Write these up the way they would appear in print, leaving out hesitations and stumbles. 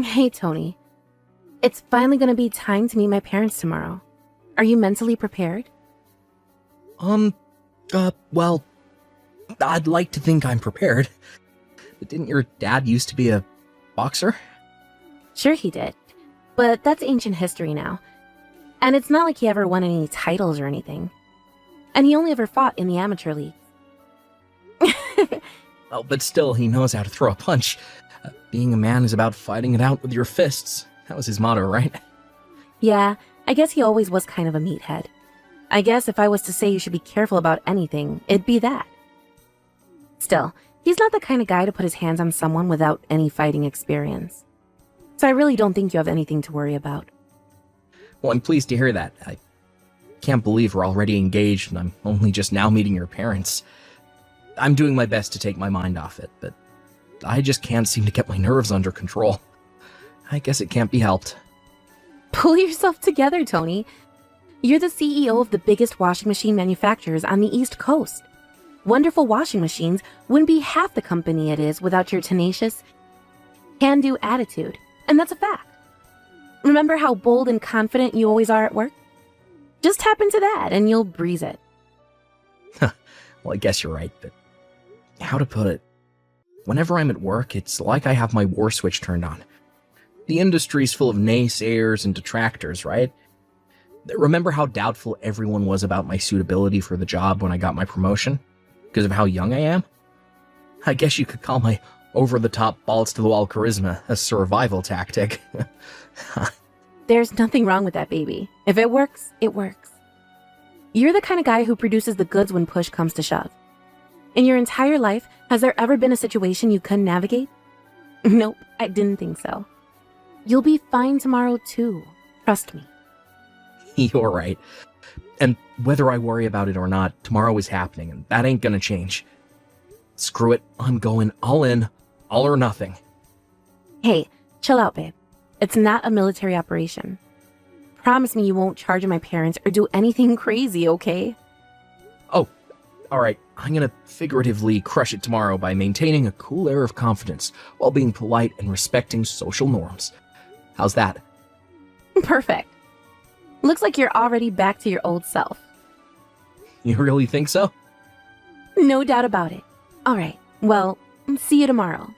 Hey, Tony. It's finally gonna be time to meet my parents tomorrow. Are you mentally prepared? Well, I'd like to think I'm prepared. But didn't your dad used to be a boxer? Sure he did. But that's ancient history now. And it's not like he ever won any titles or anything. And he only ever fought in the amateur league. Oh, but still, he knows how to throw a punch. Being a man is about fighting it out with your fists. That was his motto, right? Yeah, I guess he always was kind of a meathead. I guess if I was to say you should be careful about anything, it'd be that. Still, he's not the kind of guy to put his hands on someone without any fighting experience. So I really don't think you have anything to worry about. Well, I'm pleased to hear that. I can't believe we're already engaged and I'm only just now meeting your parents. I'm doing my best to take my mind off it, but I just can't seem to get my nerves under control. I guess it can't be helped. Pull yourself together, Tony. You're the CEO of the biggest washing machine manufacturers on the East Coast. Wonderful Washing Machines wouldn't be half the company it is without your tenacious, can-do attitude, and that's a fact. Remember how bold and confident you always are at work? Just tap into that and you'll breeze it. Well, I guess you're right, but how to put it? Whenever I'm at work, it's like I have my war switch turned on. The industry's full of naysayers and detractors, right? Remember how doubtful everyone was about my suitability for the job when I got my promotion? Because of how young I am? I guess you could call my over-the-top balls-to-the-wall charisma a survival tactic. There's nothing wrong with that, baby. If it works, it works. You're the kind of guy who produces the goods when push comes to shove. In your entire life, has there ever been a situation you couldn't navigate? Nope, I didn't think so. You'll be fine tomorrow, too. Trust me. You're right. And whether I worry about it or not, tomorrow is happening, and that ain't gonna change. Screw it, I'm going all in, all or nothing. Hey, chill out, babe. It's not a military operation. Promise me you won't charge my parents or do anything crazy, okay? Oh, alright, I'm gonna figuratively crush it tomorrow by maintaining a cool air of confidence while being polite and respecting social norms. How's that? Perfect. Looks like you're already back to your old self. You really think so? No doubt about it. Alright, well, see you tomorrow.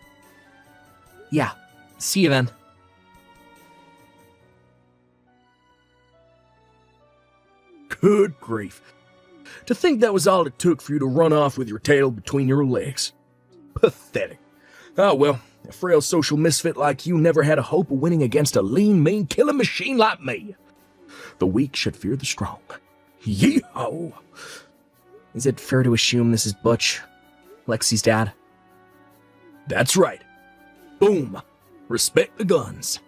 Yeah, see you then. Good grief. To think that was all it took for you to run off with your tail between your legs. Pathetic. Ah well, a frail social misfit like you never had a hope of winning against a lean, mean killing machine like me. The weak should fear the strong. Yee-ho! Is it fair to assume this is Butch, Lexi's dad? That's right. Boom. Respect the guns.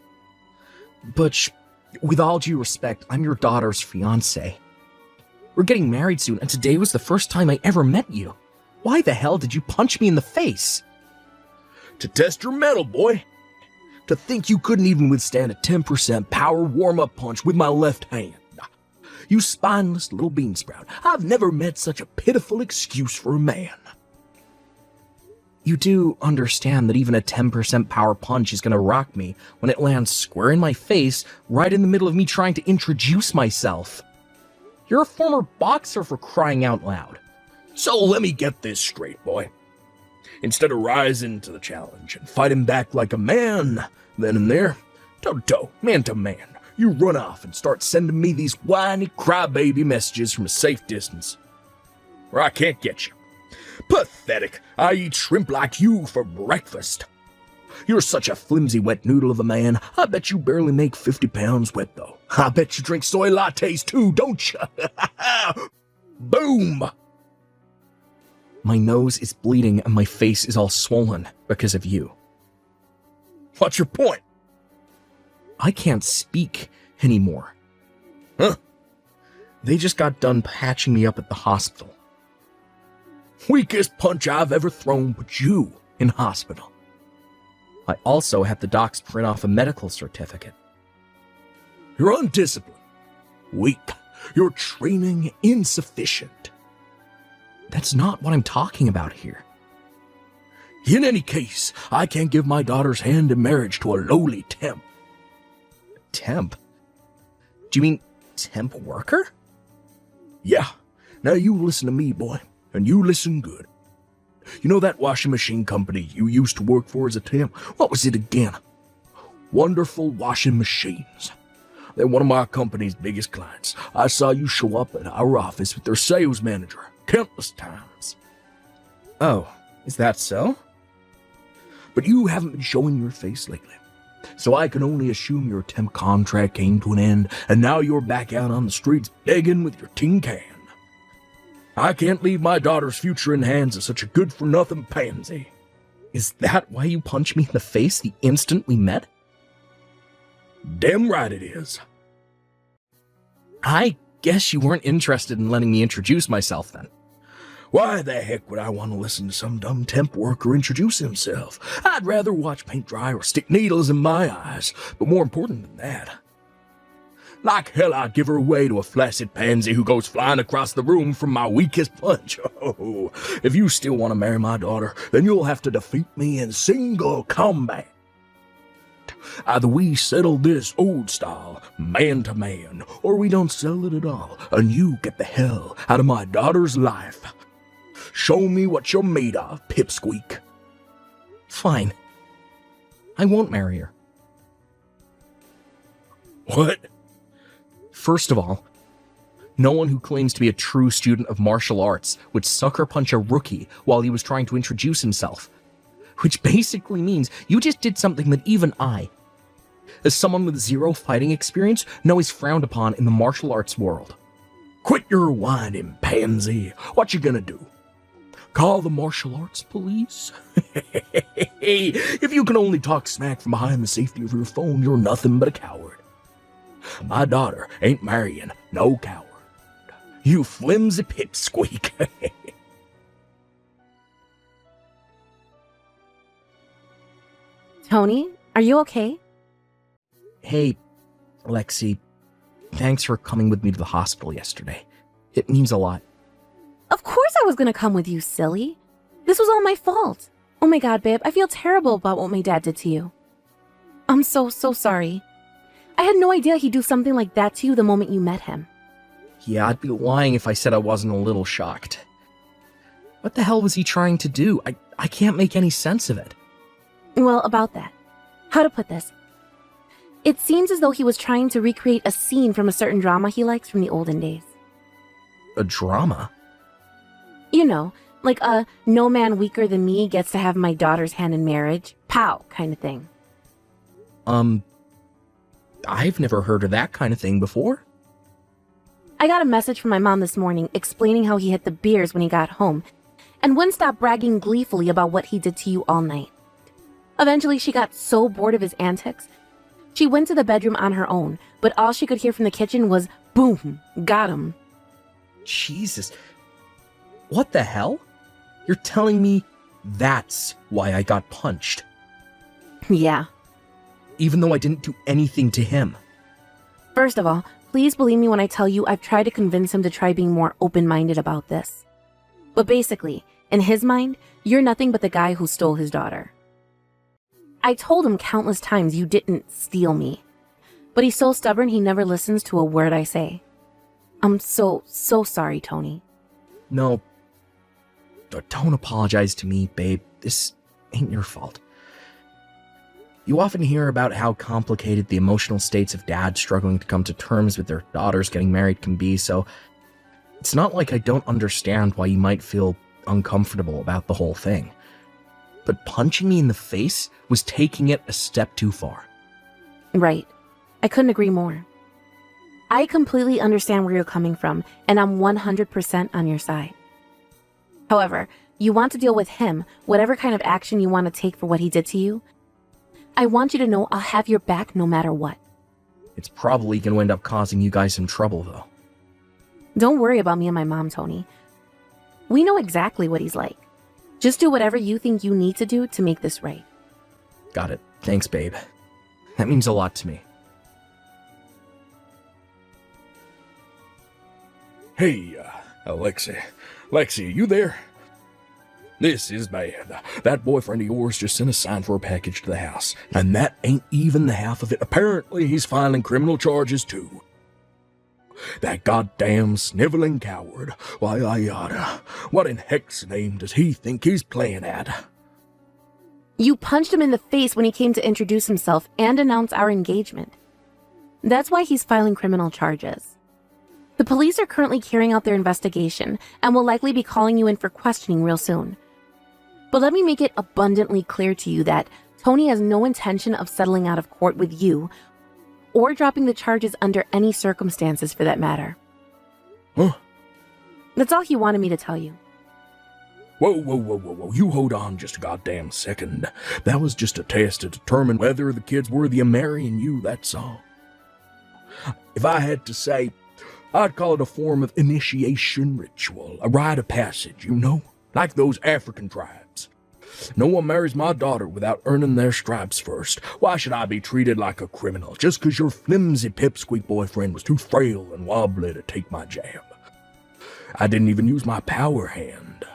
Butch, with all due respect, I'm your daughter's fiancé. We're getting married soon, and today was the first time I ever met you. Why the hell did you punch me in the face? To test your mettle, boy. To think you couldn't even withstand a 10% power warm-up punch with my left hand. You spineless little beansprout. I've never met such a pitiful excuse for a man. You do understand that even a 10% power punch is gonna rock me when it lands square in my face, right in the middle of me trying to introduce myself. You're a former boxer, for crying out loud. So let me get this straight, boy. Instead of rising to the challenge and fighting back like a man, then and there, toe-to-toe, man-to-man, you run off and start sending me these whiny crybaby messages from a safe distance. Where I can't get you. Pathetic. I eat shrimp like you for breakfast. You're such a flimsy wet noodle of a man. I bet you barely make 50 pounds wet, though. I bet you drink soy lattes, too, don't you? Boom! My nose is bleeding and my face is all swollen because of you. What's your point? I can't speak anymore. Huh? They just got done patching me up at the hospital. Weakest punch I've ever thrown put you in hospital. I also had the docs print off a medical certificate. You're undisciplined, weak, your training insufficient. That's not what I'm talking about here. In any case, I can't give my daughter's hand in marriage to a lowly temp. Temp? Do you mean temp worker? Yeah. Now you listen to me, boy, and you listen good. You know that washing machine company you used to work for as a temp? What was it again? Wonderful Washing Machines. They're one of my company's biggest clients. I saw you show up at our office with their sales manager countless times. Oh, is that so? But you haven't been showing your face lately. So I can only assume your temp contract came to an end, and now you're back out on the streets begging with your tin can. I can't leave my daughter's future in the hands of such a good-for-nothing pansy. Is that why you punched me in the face the instant we met? Damn right it is. I guess you weren't interested in letting me introduce myself then. Why the heck would I want to listen to some dumb temp worker introduce himself? I'd rather watch paint dry or stick needles in my eyes, but more important than that, like hell I'd give her away to a flaccid pansy who goes flying across the room from my weakest punch. Oh, if you still want to marry my daughter, then you'll have to defeat me in single combat. Either we settle this old style, man to man, or we don't settle it at all, and you get the hell out of my daughter's life. Show me what you're made of, pipsqueak. Fine. I won't marry her. What? First of all, no one who claims to be a true student of martial arts would sucker punch a rookie while he was trying to introduce himself. Which basically means you just did something that even I, as someone with zero fighting experience, know is frowned upon in the martial arts world. Quit your whining, pansy. What you gonna do? Call the martial arts police? If you can only talk smack from behind the safety of your phone, you're nothing but a coward. My daughter ain't marrying no coward. You flimsy pipsqueak. Tony, are you okay? Hey, Lexi, thanks for coming with me to the hospital yesterday. It means a lot. Of course I was gonna come with you, silly. This was all my fault. Oh my god, babe, I feel terrible about what my dad did to you. I'm so sorry. I had no idea he'd do something like that to you the moment you met him. Yeah, I'd be lying if I said I wasn't a little shocked. What the hell was he trying to do? I can't make any sense of it. Well, about that. How to put this? It seems as though he was trying to recreate a scene from a certain drama he likes from the olden days. A drama? You know, like a no man weaker than me gets to have my daughter's hand in marriage, pow, kind of thing. I've never heard of that kind of thing before. I got a message from my mom this morning explaining how he hit the beers when he got home, and wouldn't stop bragging gleefully about what he did to you all night. Eventually, she got so bored of his antics, she went to the bedroom on her own, but all she could hear from the kitchen was, boom, got him. Jesus. What the hell? You're telling me that's why I got punched? Yeah. Even though I didn't do anything to him. First of all, please believe me when I tell you I've tried to convince him to try being more open-minded about this. But basically, in his mind, you're nothing but the guy who stole his daughter. I told him countless times you didn't steal me, but he's so stubborn he never listens to a word I say. I'm so sorry, Tony. No, don't apologize to me, babe. This ain't your fault. You often hear about how complicated the emotional states of dads struggling to come to terms with their daughters getting married can be, so it's not like I don't understand why you might feel uncomfortable about the whole thing. But punching me in the face was taking it a step too far. Right. I couldn't agree more. I completely understand where you're coming from, and I'm 100% on your side. However, you want to deal with him, whatever kind of action you want to take for what he did to you. I want you to know I'll have your back no matter what. It's probably going to end up causing you guys some trouble, though. Don't worry about me and my mom, Tony. We know exactly what he's like. Just do whatever you think you need to do to make this right. Got it. Thanks, babe. That means a lot to me. Hey, Lexi, you there? This is bad. That boyfriend of yours just sent a sign for a package to the house, and that ain't even the half of it. Apparently, he's filing criminal charges too. That goddamn sniveling coward. Why, Ayada, what in heck's name does he think he's playing at? You punched him in the face when he came to introduce himself and announce our engagement. That's why he's filing criminal charges. The police are currently carrying out their investigation and will likely be calling you in for questioning real soon. But let me make it abundantly clear to you that Tony has no intention of settling out of court with you or dropping the charges under any circumstances for that matter. Huh? That's all he wanted me to tell you. Whoa. You hold on just a goddamn second. That was just a test to determine whether the kid's worthy of marrying you, that's all. If I had to say, I'd call it a form of initiation ritual, a rite of passage, you know? Like those African tribes. No one marries my daughter without earning their stripes first. Why should I be treated like a criminal just because your flimsy pipsqueak boyfriend was too frail and wobbly to take my jab? I didn't even use my power hand.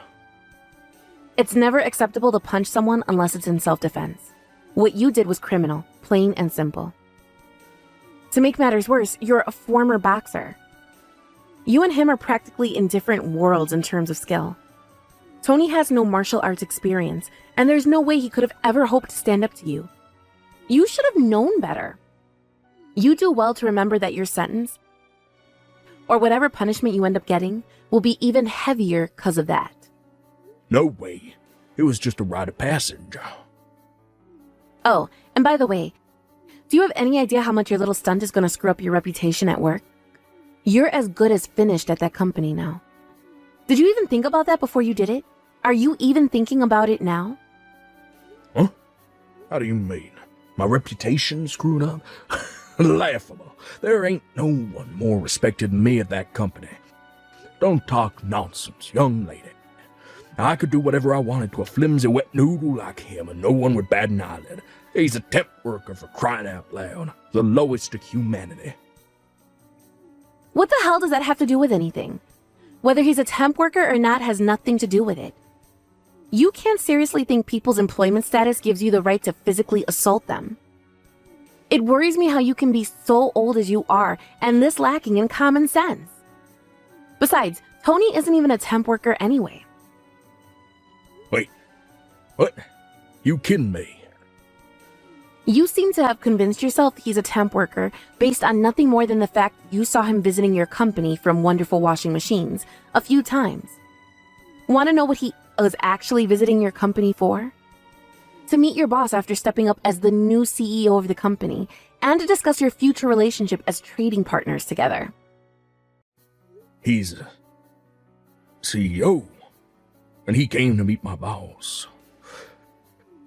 It's never acceptable to punch someone unless it's in self-defense. What you did was criminal, plain and simple. To make matters worse, you're a former boxer. You and him are practically in different worlds in terms of skill. Tony has no martial arts experience, and there's no way he could have ever hoped to stand up to you. You should have known better. You do well to remember that your sentence, or whatever punishment you end up getting, will be even heavier because of that. No way. It was just a rite of passage. Oh, and by the way, do you have any idea how much your little stunt is going to screw up your reputation at work? You're as good as finished at that company now. Did you even think about that before you did it? Are you even thinking about it now? Huh? How do you mean? My reputation screwed up? Laughable. There ain't no one more respected than me at that company. Don't talk nonsense, young lady. I could do whatever I wanted to a flimsy wet noodle like him, and no one would bat an eyelid. He's a temp worker, for crying out loud. The lowest of humanity. What the hell does that have to do with anything? Whether he's a temp worker or not has nothing to do with it. You can't seriously think people's employment status gives you the right to physically assault them. It worries me how you can be so old as you are and this lacking in common sense. Besides, Tony isn't even a temp worker anyway. Wait. What? You kidding me? You seem to have convinced yourself he's a temp worker based on nothing more than the fact you saw him visiting your company from Wonderful Washing Machines a few times. Want to know what he was actually visiting your company for? To meet your boss after stepping up as the new CEO of the company, and to discuss your future relationship as trading partners together. He's a CEO, and he came to meet my boss.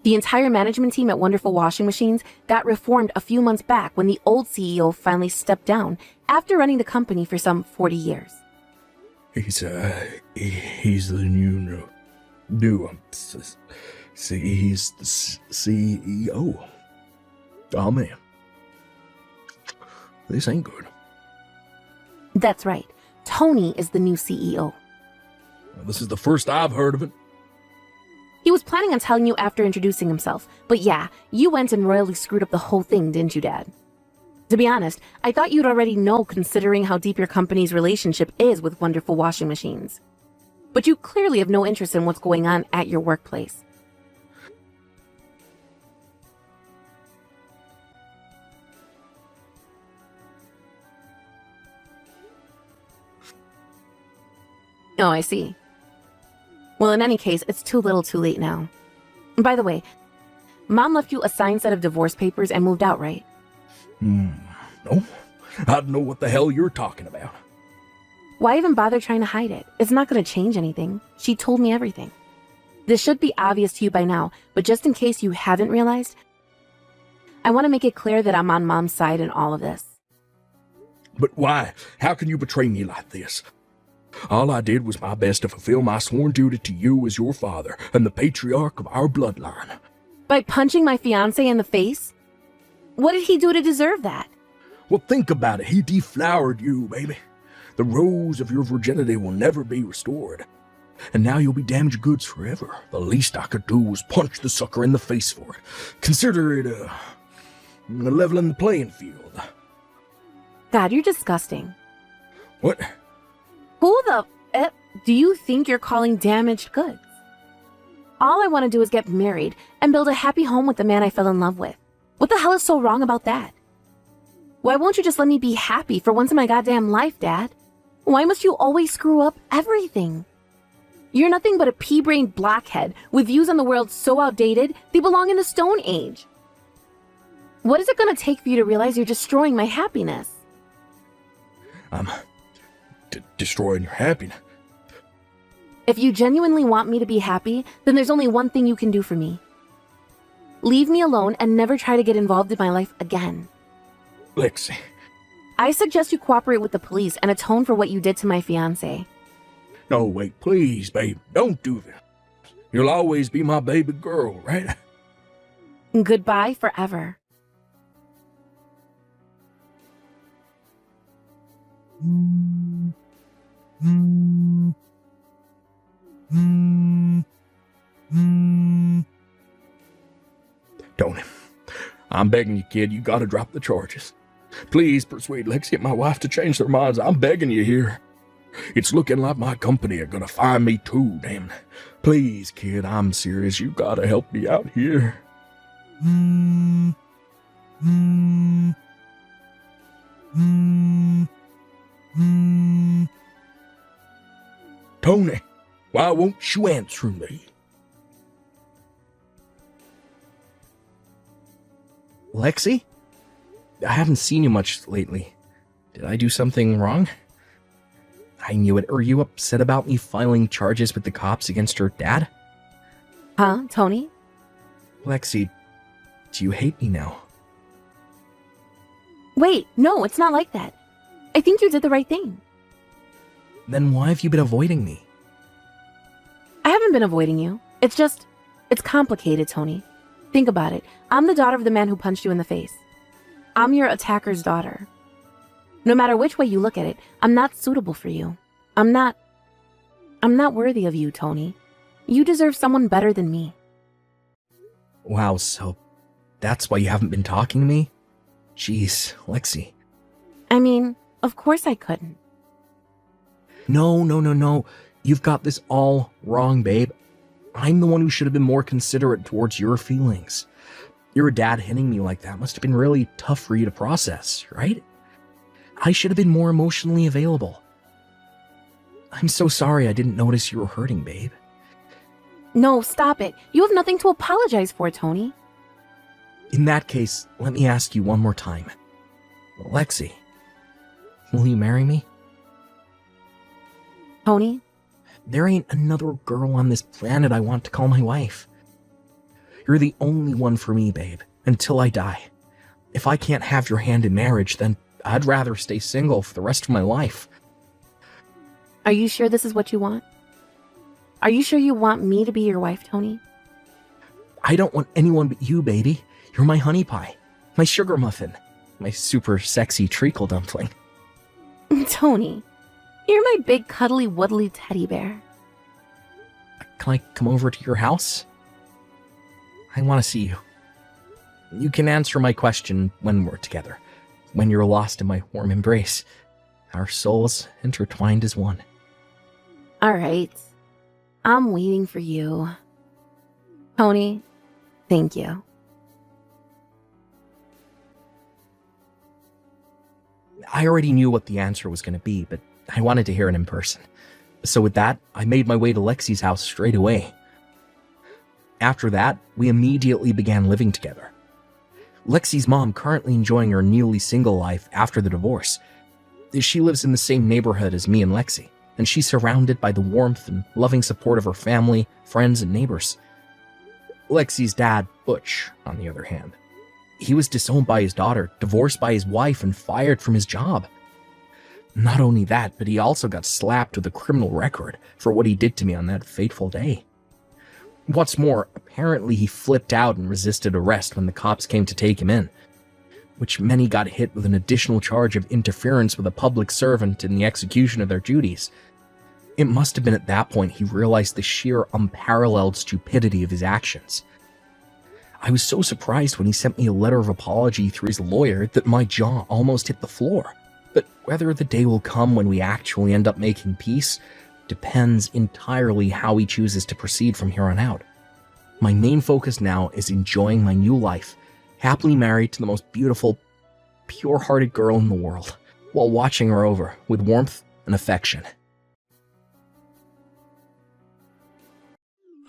The entire management team at Wonderful Washing Machines got reformed a few months back when the old CEO finally stepped down after running the company for some 40 years. He's the new he's the CEO. Oh man, this ain't good. That's right. Tony is the new CEO. Well, this is the first I've heard of it. He was planning on telling you after introducing himself, but yeah, you went and royally screwed up the whole thing, didn't you, Dad? To be honest, I thought you'd already know considering how deep your company's relationship is with Wonderful Washing Machines. But you clearly have no interest in what's going on at your workplace. Oh, I see. Well, in any case, it's too little too late now. By the way, Mom left you a signed set of divorce papers and moved out, right? No, I don't know what the hell you're talking about. Why even bother trying to hide it? It's not going to change anything. She told me everything. This should be obvious to you by now, but just in case you haven't realized, I want to make it clear that I'm on Mom's side in all of this. But why? How can you betray me like this? All I did was my best to fulfill my sworn duty to you as your father and the patriarch of our bloodline. By punching my fiancé in the face? What did he do to deserve that? Well, think about it. He deflowered you, baby. The rose of your virginity will never be restored. and now you'll be damaged goods forever. The least I could do was punch the sucker in the face for it. Consider it, leveling the playing field. God, you're disgusting. What? Who the do you think you're calling damaged goods? All I want to do is get married and build a happy home with the man I fell in love with. What the hell is so wrong about that? Why won't you just let me be happy for once in my goddamn life, Dad? Why must you always screw up everything? You're nothing but a pea-brained blockhead with views on the world so outdated they belong in the Stone Age. What is it going to take for you to realize you're destroying my happiness? I'm destroying your happiness. If you genuinely want me to be happy, then there's only one thing you can do for me. Leave me alone and never try to get involved in my life again. Lexi. I suggest you cooperate with the police and atone for what you did to my fiancé. No, wait, please, babe. Don't do this. You'll always be my baby girl, right? Goodbye forever. Tony, I'm begging you, kid, you gotta drop the charges. Please persuade Lexi and my wife to change their minds. I'm begging you here. It's looking like my company are gonna fire me too, damn. Please, kid, I'm serious. You gotta help me out here. Tony, why won't you answer me? Lexi? I haven't seen you much lately. Did I do something wrong? I knew it. Are you upset about me filing charges with the cops against her dad? Huh, Tony? Lexi, do you hate me now? Wait, no, it's not like that. I think you did the right thing. Then why have you been avoiding me? I haven't been avoiding you. It's complicated, Tony. Think about it. I'm the daughter of the man who punched you in the face. I'm your attacker's daughter. No matter which way you look at it, I'm not suitable for you. I'm not worthy of you, Tony. You deserve someone better than me. Wow, so that's why you haven't been talking to me? Jeez, Lexi. I mean, of course I couldn't. No. You've got this all wrong, babe. I'm the one who should have been more considerate towards your feelings. Your dad hitting me like that must have been really tough for you to process, right? I should have been more emotionally available. I'm so sorry I didn't notice you were hurting, babe. No, stop it. You have nothing to apologize for, Tony. In that case, let me ask you one more time. Lexi, will you marry me? Tony? There ain't another girl on this planet I want to call my wife. You're the only one for me, babe, until I die. If I can't have your hand in marriage, then I'd rather stay single for the rest of my life. Are you sure this is what you want? Are you sure you want me to be your wife, Tony? I don't want anyone but you, baby. You're my honey pie, my sugar muffin, my super sexy treacle dumpling. Tony, you're my big cuddly woodly teddy bear. Can I come over to your house? I want to see you. You can answer my question when we're together, when you're lost in my warm embrace, our souls intertwined as one. All right. I'm waiting for you. Tony, thank you. I already knew what the answer was going to be, but I wanted to hear it in person. So with that, I made my way to Lexi's house straight away. After that, we immediately began living together. Lexi's mom currently enjoying her newly single life after the divorce. She lives in the same neighborhood as me and Lexi, and she's surrounded by the warmth and loving support of her family, friends, and neighbors. Lexi's dad, Butch, on the other hand, he was disowned by his daughter, divorced by his wife, and fired from his job. Not only that, but he also got slapped with a criminal record for what he did to me on that fateful day. What's more, apparently he flipped out and resisted arrest when the cops came to take him in, which meant he got hit with an additional charge of interference with a public servant in the execution of their duties. It must have been at that point he realized the sheer unparalleled stupidity of his actions. I was so surprised when he sent me a letter of apology through his lawyer that my jaw almost hit the floor. But whether the day will come when we actually end up making peace depends entirely how he chooses to proceed from here on out. My main focus now is enjoying my new life, happily married to the most beautiful, pure-hearted girl in the world, while watching her over with warmth and affection.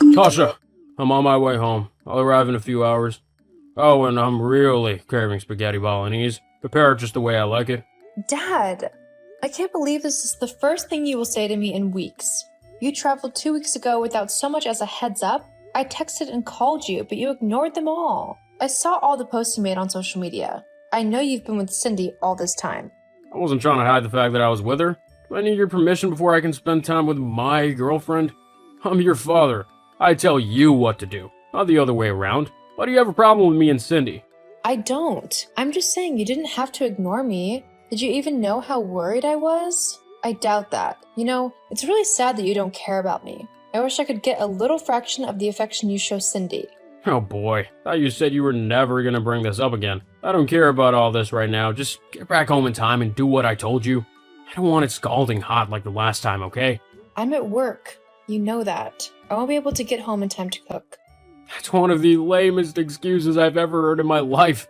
Tasha, I'm on my way home. I'll arrive in a few hours. Oh, and I'm really craving spaghetti bolognese. Prepare it just the way I like it. Dad, I can't believe this is the first thing you will say to me in weeks. You traveled 2 weeks ago without so much as a heads up. I texted and called you, but you ignored them all. I saw all the posts you made on social media. I know you've been with Cindy all this time. I wasn't trying to hide the fact that I was with her. Do I need your permission before I can spend time with my girlfriend? I'm your father. I tell you what to do, not the other way around. Why do you have a problem with me and Cindy? I don't. I'm just saying you didn't have to ignore me. Did you even know how worried I was? I doubt that. You know, it's really sad that you don't care about me. I wish I could get a little fraction of the affection you show Cindy. Oh boy, thought you said you were never gonna bring this up again. I don't care about all this right now. Just get back home in time and do what I told you. I don't want it scalding hot like the last time, okay? I'm at work. You know that. I won't be able to get home in time to cook. That's one of the lamest excuses I've ever heard in my life.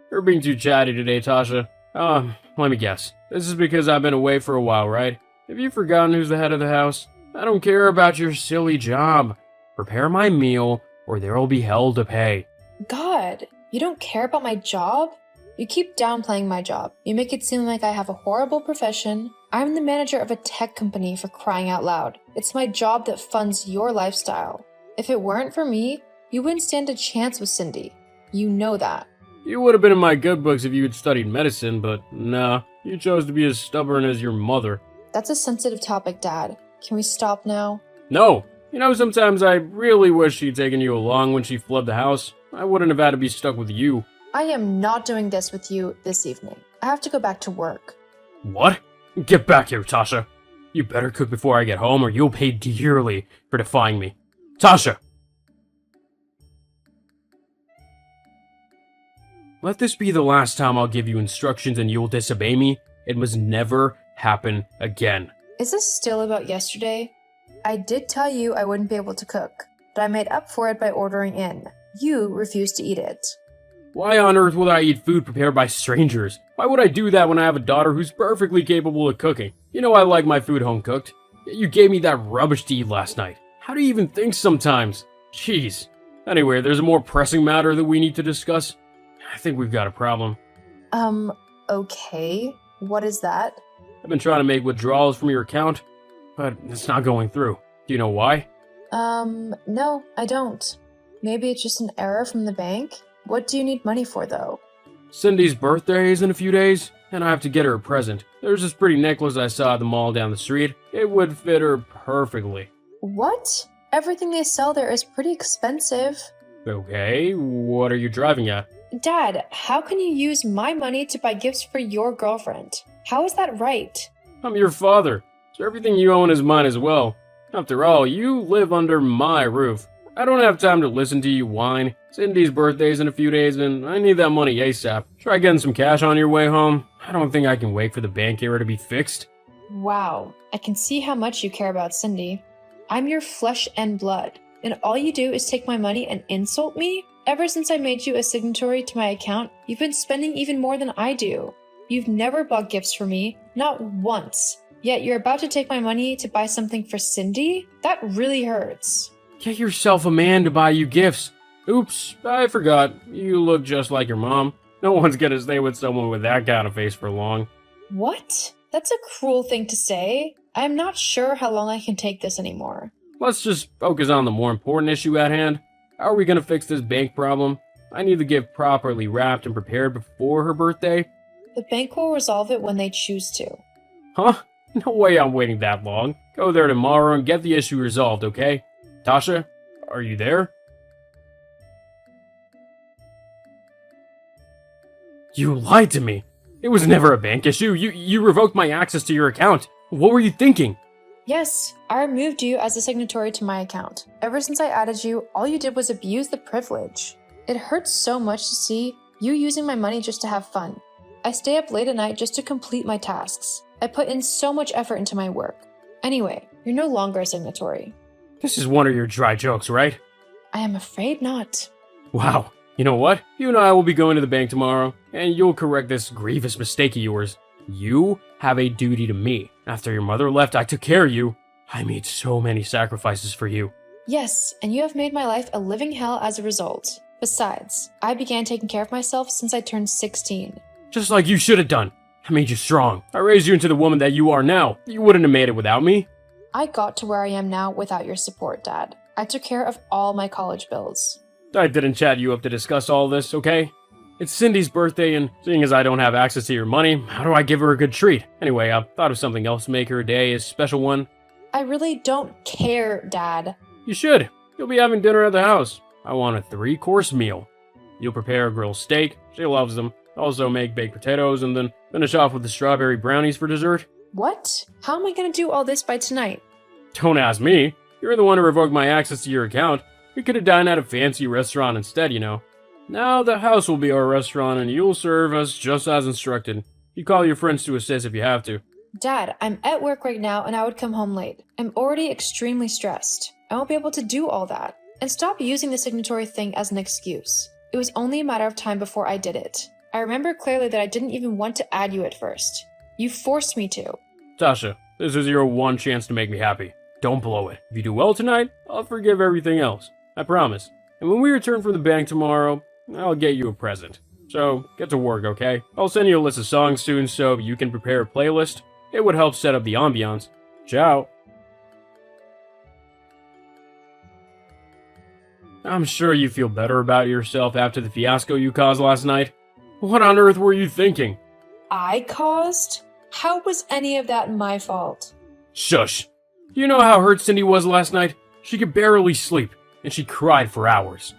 You're being too chatty today, Tasha. Let me guess. This is because I've been away for a while, right? Have you forgotten who's the head of the house? I don't care about your silly job. Prepare my meal, or there will be hell to pay. God, you don't care about my job? You keep downplaying my job. You make it seem like I have a horrible profession. I'm the manager of a tech company, for crying out loud. It's my job that funds your lifestyle. If it weren't for me, you wouldn't stand a chance with Cindy. You know that. You would have been in my good books if you had studied medicine, but nah, you chose to be as stubborn as your mother. That's a sensitive topic, Dad. Can we stop now? No! You know, sometimes I really wish she'd taken you along when she fled the house. I wouldn't have had to be stuck with you. I am not doing this with you this evening. I have to go back to work. What? Get back here, Tasha. You better cook before I get home or you'll pay dearly for defying me. Tasha! Let this be the last time I'll give you instructions and you'll disobey me. It must never happen again. Is this still about yesterday? I did tell you I wouldn't be able to cook, but I made up for it by ordering in. You refused to eat it. Why on earth would I eat food prepared by strangers? Why would I do that when I have a daughter who's perfectly capable of cooking? You know I like my food home cooked. Yet you gave me that rubbish to eat last night. How do you even think sometimes? Jeez. Anyway, there's a more pressing matter that we need to discuss. I think we've got a problem. Okay. What is that? I've been trying to make withdrawals from your account, but it's not going through. Do you know why? No, I don't. Maybe it's just an error from the bank? What do you need money for, though? Cindy's birthday is in a few days, and I have to get her a present. There's this pretty necklace I saw at the mall down the street. It would fit her perfectly. What? Everything they sell there is pretty expensive. Okay, what are you driving at? Dad, how can you use my money to buy gifts for your girlfriend? How is that right? I'm your father, so everything you own is mine as well. After all, you live under my roof. I don't have time to listen to you whine. Cindy's birthday's in a few days, and I need that money ASAP. Try getting some cash on your way home. I don't think I can wait for the bank error to be fixed. Wow, I can see how much you care about Cindy. I'm your flesh and blood, and all you do is take my money and insult me? Ever since I made you a signatory to my account, you've been spending even more than I do. You've never bought gifts for me, not once. Yet you're about to take my money to buy something for Cindy? That really hurts. Get yourself a man to buy you gifts. Oops, I forgot. You look just like your mom. No one's gonna stay with someone with that kind of face for long. What? That's a cruel thing to say. I'm not sure how long I can take this anymore. Let's just focus on the more important issue at hand. How are we gonna fix this bank problem? I need the gift properly wrapped and prepared before her birthday. The bank will resolve it when they choose to. Huh? No way I'm waiting that long. Go there tomorrow and get the issue resolved, okay? Tasha, are you there? You lied to me. It was never a bank issue. You revoked my access to your account. What were you thinking? Yes, I removed you as a signatory to my account. Ever since I added you, all you did was abuse the privilege. It hurts so much to see you using my money just to have fun. I stay up late at night just to complete my tasks. I put in so much effort into my work. Anyway, you're no longer a signatory. This is one of your dry jokes, right? I am afraid not. Wow. You know what? You and I will be going to the bank tomorrow, and you'll correct this grievous mistake of yours. You have a duty to me. After your mother left, I took care of you. I made so many sacrifices for you. Yes, and you have made my life a living hell as a result. Besides, I began taking care of myself since I turned 16. Just like you should have done. I made you strong. I raised you into the woman that you are now. You wouldn't have made it without me. I got to where I am now without your support, Dad. I took care of all my college bills. I didn't chat you up to discuss all this, okay? It's Cindy's birthday, and seeing as I don't have access to your money, how do I give her a good treat? Anyway, I thought of something else to make her day a special one. I really don't care, Dad. You should. You'll be having dinner at the house. I want a 3-course meal. You'll prepare a grilled steak. She loves them. Also make baked potatoes, and then finish off with the strawberry brownies for dessert. What? How am I gonna do all this by tonight? Don't ask me. You're the one who revoked my access to your account. We could have dined at a fancy restaurant instead, you know. Now the house will be our restaurant, and you'll serve us just as instructed. You call your friends to assist if you have to. Dad, I'm at work right now and I would come home late. I'm already extremely stressed. I won't be able to do all that. And stop using the signatory thing as an excuse. It was only a matter of time before I did it. I remember clearly that I didn't even want to add you at first. You forced me to. Tasha, this is your one chance to make me happy. Don't blow it. If you do well tonight, I'll forgive everything else. I promise. And when we return from the bank tomorrow, I'll get you a present. So, get to work, okay? I'll send you a list of songs soon so you can prepare a playlist. It would help set up the ambiance. Ciao. I'm sure you feel better about yourself after the fiasco you caused last night. What on earth were you thinking? I caused? How was any of that my fault? Shush. Do you know how hurt Cindy was last night? She could barely sleep, and she cried for hours.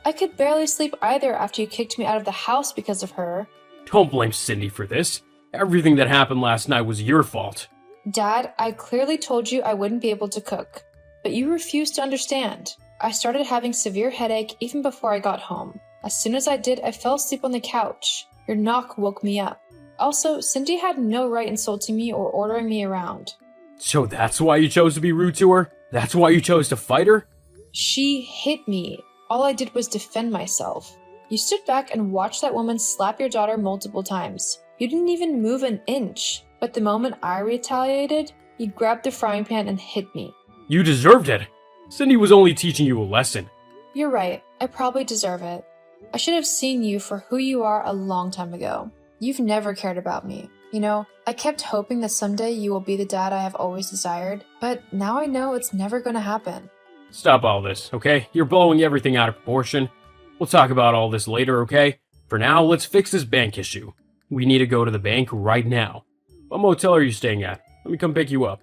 I could barely sleep either after you kicked me out of the house because of her. Don't blame Cindy for this. Everything that happened last night was your fault. Dad, I clearly told you I wouldn't be able to cook, but you refused to understand. I started having severe headache even before I got home. As soon as I did, I fell asleep on the couch. Your knock woke me up. Also, Cindy had no right insulting me or ordering me around. So that's why you chose to be rude to her? That's why you chose to fight her? She hit me. All I did was defend myself. You stood back and watched that woman slap your daughter multiple times. You didn't even move an inch. But the moment I retaliated, you grabbed the frying pan and hit me. You deserved it. Cindy was only teaching you a lesson. You're right. I probably deserve it. I should have seen you for who you are a long time ago. You've never cared about me. You know, I kept hoping that someday you will be the dad I have always desired, but now I know it's never gonna happen. Stop all this, okay? You're blowing everything out of proportion. We'll talk about all this later, okay? For now, let's fix this bank issue. We need to go to the bank right now. What motel are you staying at? Let me come pick you up.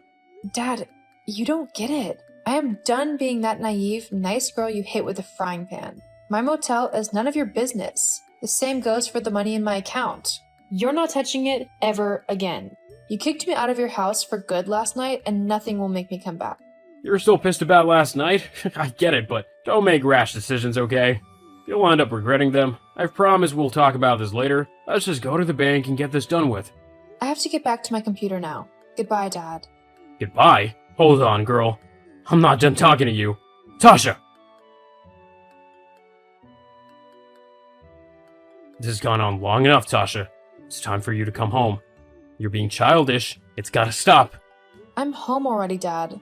Dad, you don't get it. I am done being that naive, nice girl you hit with a frying pan. My motel is none of your business. The same goes for the money in my account. You're not touching it ever again. You kicked me out of your house for good last night, and nothing will make me come back. You're still pissed about last night? I get it, but don't make rash decisions, okay? You'll end up regretting them. I promise we'll talk about this later. Let's just go to the bank and get this done with. I have to get back to my computer now. Goodbye, Dad. Goodbye? Hold on, girl. I'm not done talking to you. Tasha! This has gone on long enough, Tasha. It's time for you to come home. You're being childish. It's gotta stop. I'm home already, Dad.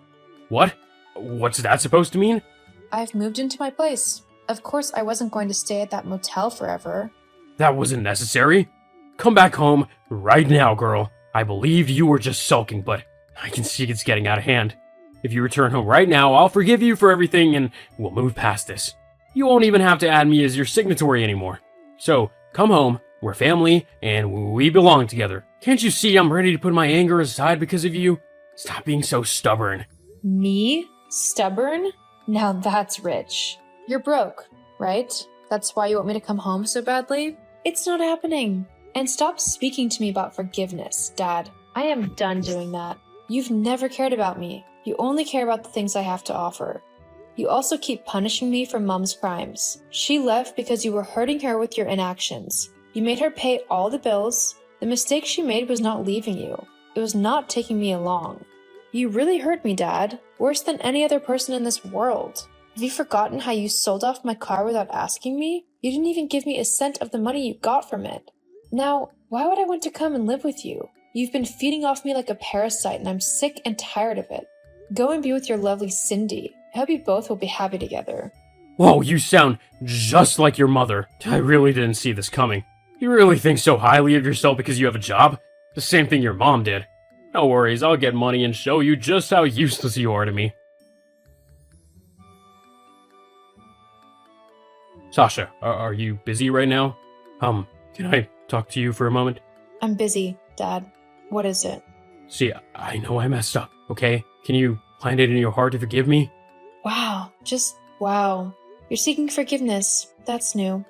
What? What's that supposed to mean? I've moved into my place. Of course, I wasn't going to stay at that motel forever. That wasn't necessary. Come back home right now, girl. I believed you were just sulking, but I can see it's getting out of hand. If you return home right now, I'll forgive you for everything and we'll move past this. You won't even have to add me as your signatory anymore. So, come home, we're family, and we belong together. Can't you see I'm ready to put my anger aside because of you? Stop being so stubborn. Me? Stubborn? Now that's rich. You're broke, right? That's why you want me to come home so badly? It's not happening. And stop speaking to me about forgiveness, Dad. I am done doing that. You've never cared about me. You only care about the things I have to offer. You also keep punishing me for Mom's crimes. She left because you were hurting her with your inactions. You made her pay all the bills. The mistake she made was not leaving you. It was not taking me along. You really hurt me, Dad. Worse than any other person in this world. Have you forgotten how you sold off my car without asking me? You didn't even give me a cent of the money you got from it. Now, why would I want to come and live with you? You've been feeding off me like a parasite and I'm sick and tired of it. Go and be with your lovely Cindy. I hope you both will be happy together. Whoa, you sound just like your mother. I really didn't see this coming. You really think so highly of yourself because you have a job? The same thing your mom did. No worries, I'll get money and show you just how useless you are to me. Sasha, are you busy right now? Can I talk to you for a moment? I'm busy, Dad. What is it? See, I know I messed up, okay? Can you find it in your heart to forgive me? Wow, just wow. You're seeking forgiveness. That's new.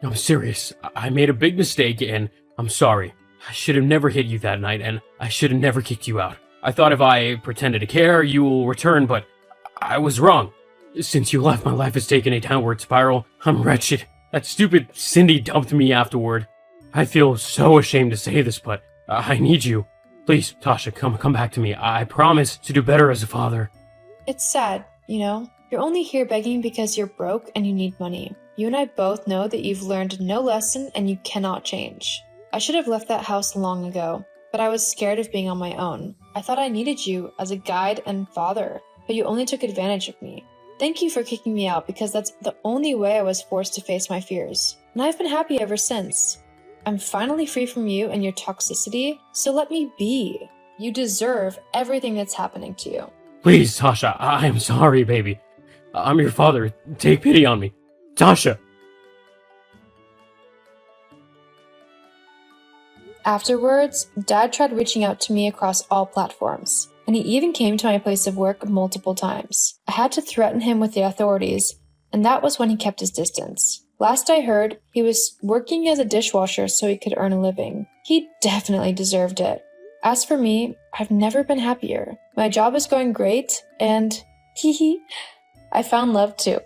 I'm serious. I made a big mistake and I'm sorry. I should have never hit you that night and I should have never kicked you out. I thought if I pretended to care, you will return, but I was wrong. Since you left, my life has taken a downward spiral. I'm wretched. That stupid Cindy dumped me afterward. I feel so ashamed to say this, but I need you. Please, Tasha, come back to me. I promise to do better as a father. It's sad, you know? You're only here begging because you're broke and you need money. You and I both know that you've learned no lesson and you cannot change. I should have left that house long ago, but I was scared of being on my own. I thought I needed you as a guide and father, but you only took advantage of me. Thank you for kicking me out because that's the only way I was forced to face my fears. And I've been happy ever since. I'm finally free from you and your toxicity, so let me be. You deserve everything that's happening to you. Please, Tasha, I'm sorry, baby. I'm your father. Take pity on me. Tasha! Afterwards, Dad tried reaching out to me across all platforms, and he even came to my place of work multiple times. I had to threaten him with the authorities, and that was when he kept his distance. Last I heard, he was working as a dishwasher so he could earn a living. He definitely deserved it. As for me, I've never been happier. My job is going great, and I found love too.